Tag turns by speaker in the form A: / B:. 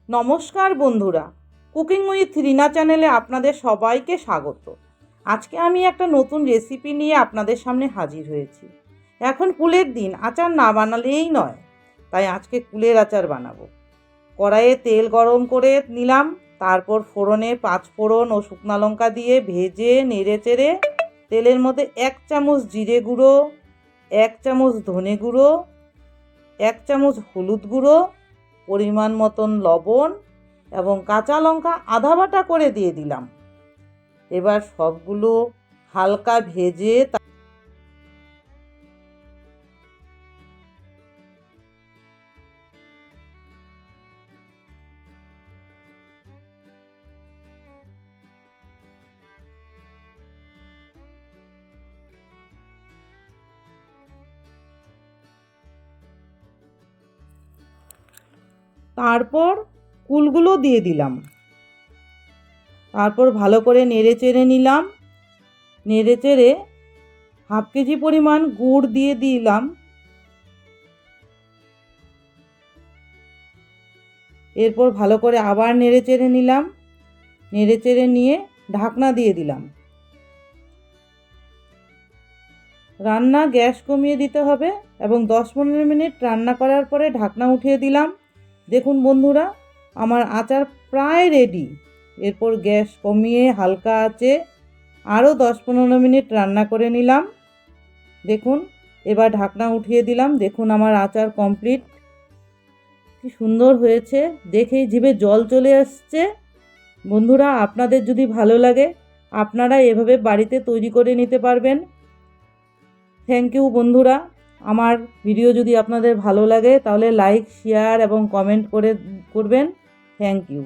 A: নমস্কার বন্ধুরা, cooking with রিনা চ্যানেলে আপনাদের সবাইকে স্বাগত। আজকে আমি একটা নতুন রেসিপি নিয়ে আপনাদের সামনে হাজির হয়েছি। এখন কুলের দিন, আচার না বানালেই নয়, তাই আজকে কুলের আচার বানাবো। কড়াইয়ে তেল গরম করে নিলাম, তারপর ফোড়নে 5 ফোড়ন ও শুকনো লঙ্কা দিয়ে ভেজে নেড়ে চেড়ে তেলের মধ্যে 1 চামচ জিরে গুঁড়ো, 1 চামচ ধনে গুঁড়ো, 1 চামচ হলুদ গুঁড়ো, পরিমাণ মতন লবণ এবং কাঁচা লঙ্কা আধা বাটা করে দিয়ে দিলাম। এবার সবগুলো হালকা ভেজে তারপর কুলগুলো দিয়ে দিলাম। তারপর ভালো করে নেড়ে চেড়ে নিলাম। নেড়ে চেড়ে হাফ কেজি পরিমাণ গুড় দিয়ে দিলাম। এরপর ভালো করে আবার নেড়ে চেড়ে নিলাম। নেড়ে চেড়ে নিয়ে ঢাকনা দিয়ে দিলাম। রান্না গ্যাস কমিয়ে দিতে হবে এবং 10-15 মিনিট রান্না করার পরে ঢাকনা উঠিয়ে দিলাম। দেখুন বন্ধুরা, আমার আচার প্রায় রেডি। এরপর গ্যাস কমিয়ে হালকা আঁচে আরও 10-15 মিনিট রান্না করে নিলাম। দেখুন, এবার ঢাকনা উঠিয়ে দিলাম। দেখুন আমার আচার কমপ্লিট। কি সুন্দর হয়েছে, দেখেই জিভে জল চলে আসছে। বন্ধুরা, আপনাদের যদি ভালো লাগে আপনারা এভাবে বাড়িতে তৈরি করে নিতে পারবেন। থ্যাংক ইউ বন্ধুরা। আমার ভিডিও যদি আপনাদের ভালো লাগে তাহলে লাইক, শেয়ার এবং কমেন্ট করবেন। Thank you.